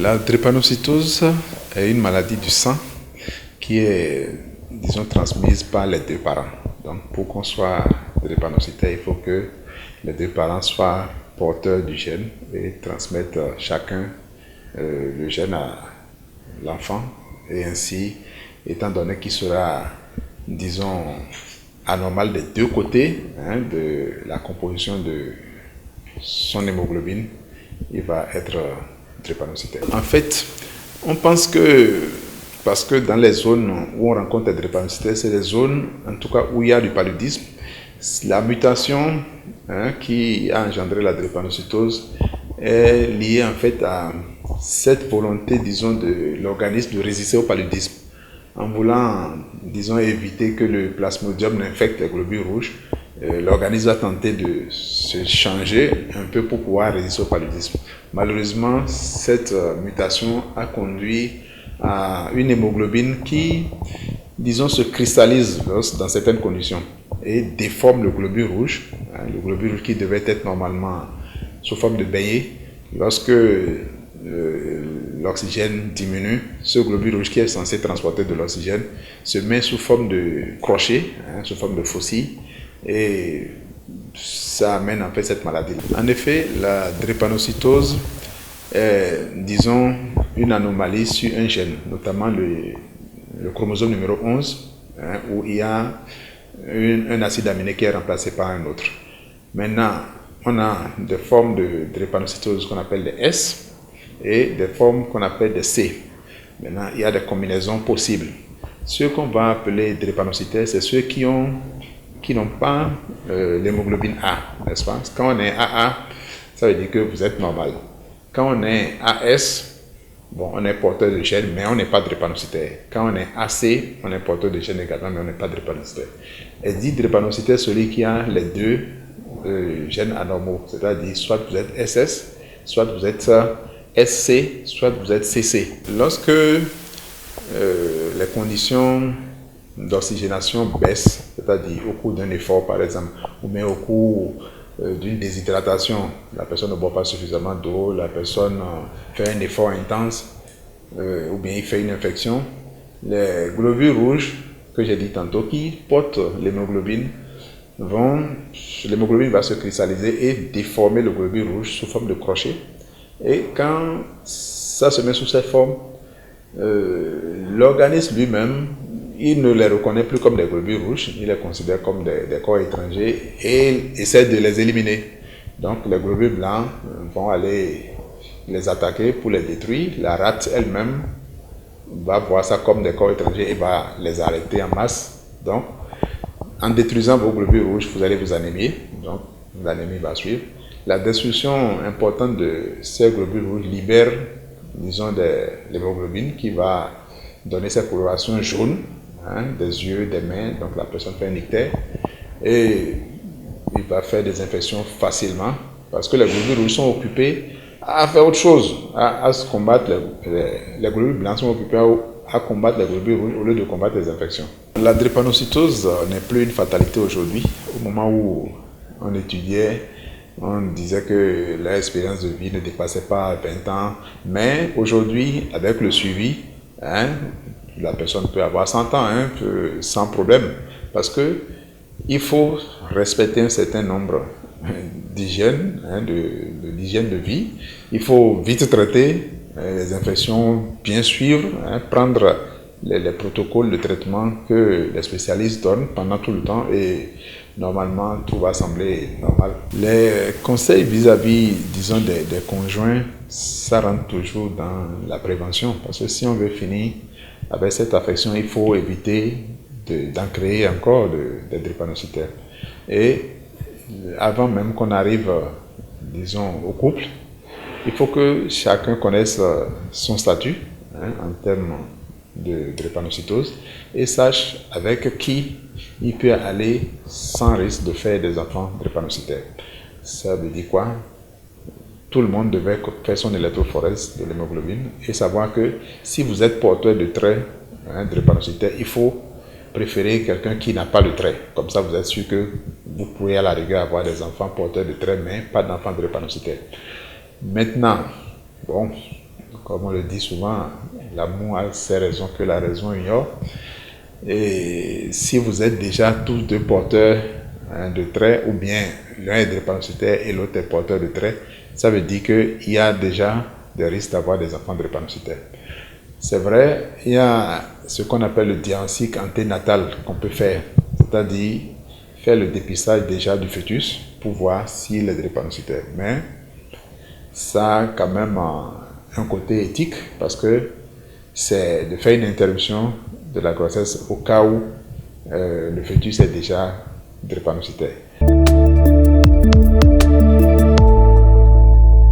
La drépanocytose est une maladie du sang qui est, disons, transmise par les deux parents. Donc, pour qu'on soit drépanocytaire, il faut que les deux parents soient porteurs du gène et transmettent chacun le gène à l'enfant. Et ainsi, étant donné qu'il sera, disons, anormal des deux côtés de la composition de son hémoglobine, il va être drépanocytaire. En fait, on pense que, parce que dans les zones où on rencontre les drépanocytaires, c'est les zones, en tout cas, où il y a du paludisme. La mutation qui a engendré la drépanocytose est liée en fait à cette volonté, disons, de l'organisme de résister au paludisme. En voulant, disons, éviter que le plasmodium n'infecte les globules rouges, l'organisme va tenter de se changer un peu pour pouvoir résister au paludisme. Malheureusement, cette mutation a conduit à une hémoglobine qui, disons, se cristallise dans certaines conditions et déforme le globule rouge. Le globule rouge qui devait être normalement sous forme de beignet. Lorsque l'oxygène diminue, ce globule rouge qui est censé transporter de l'oxygène se met sous forme de crochet, sous forme de faucille, et ça amène en fait cette maladie. En effet, la drépanocytose est, disons, une anomalie sur un gène, notamment le chromosome numéro 11, où il y a un acide aminé qui est remplacé par un autre. Maintenant, on a des formes de drépanocytose qu'on appelle des S et des formes qu'on appelle des C. Maintenant, il y a des combinaisons possibles. Ceux qu'on va appeler drépanocytaires, c'est ceux qui n'ont pas l'hémoglobine A, n'est-ce pas? Quand on est AA, ça veut dire que vous êtes normal. Quand on est AS, bon, on est porteur de gène, mais on n'est pas drépanocytaire. Quand on est AC, on est porteur de gène également, mais on n'est pas drépanocytaire. Et dit drépanocytaire, celui qui a les deux gènes anormaux, c'est-à-dire soit vous êtes SS, soit vous êtes SC, soit vous êtes CC. Lorsque les conditions d'oxygénation baissent, c'est-à-dire au cours d'un effort par exemple, ou bien au cours d'une déshydratation, la personne ne boit pas suffisamment d'eau, la personne fait un effort intense, ou bien il fait une infection, les globules rouges, que j'ai dit tantôt, qui portent l'hémoglobine, l'hémoglobine va se cristalliser et déformer le globule rouge sous forme de crochet. Et quand ça se met sous cette forme, l'organisme lui-même, il ne les reconnaît plus comme des globules rouges, il les considère comme des corps étrangers et il essaie de les éliminer. Donc les globules blancs vont aller les attaquer pour les détruire. La rate elle-même va voir ça comme des corps étrangers et va les arrêter en masse. Donc, en détruisant vos globules rouges, vous allez vous anémier. Donc, l'anémie va suivre. La destruction importante de ces globules rouges libère, disons, de l'hémoglobine qui va donner cette coloration jaune, des yeux, des mains. Donc, la personne fait un ictère et il va faire des infections facilement parce que les globules rouges sont occupés à faire autre chose, à se combattre. Les globules blancs sont occupés à combattre les globules rouges au lieu de combattre les infections. La drépanocytose n'est plus une fatalité aujourd'hui. Au moment où on étudiait, on disait que l'expérience de vie ne dépassait pas 20 ans. Mais aujourd'hui, avec le suivi, la personne peut avoir 100 ans sans problème. Parce que il faut respecter un certain nombre d'hygiène, d'hygiène de vie. Il faut vite traiter les infections, bien suivre, prendre les protocoles de traitement que les spécialistes donnent pendant tout le temps et normalement tout va sembler normal. Les conseils vis-à-vis, disons, des conjoints, ça rentre toujours dans la prévention parce que si on veut finir avec cette affection, il faut éviter d'en créer encore des drépanocytaires. Et avant même qu'on arrive, disons, au couple, il faut que chacun connaisse son statut en termes de drépanocytose et sache avec qui il peut aller sans risque de faire des enfants drépanocytaires. Ça veut dire quoi? Tout le monde devait faire son électrophorèse de l'hémoglobine et savoir que si vous êtes porteur de traits drépanocytaires, il faut préférer quelqu'un qui n'a pas de trait. Comme ça, vous êtes sûr que vous pouvez à la rigueur avoir des enfants porteurs de traits, mais pas d'enfants drépanocytaires. Maintenant, bon, comme on le dit souvent, l'amour a ses raisons que la raison ignore. Et si vous êtes déjà tous deux porteurs de traits, ou bien l'un est drépanocytaire et l'autre est porteur de traits, ça veut dire qu'il y a déjà des risques d'avoir des enfants drépanocytaires. C'est vrai, il y a ce qu'on appelle le diagnostic anténatal qu'on peut faire, c'est-à-dire faire le dépistage déjà du fœtus pour voir s'il est drépanocytaire. Mais ça a quand même un côté éthique parce que c'est de faire une interruption de la grossesse au cas où le fœtus est déjà drépanocytaire.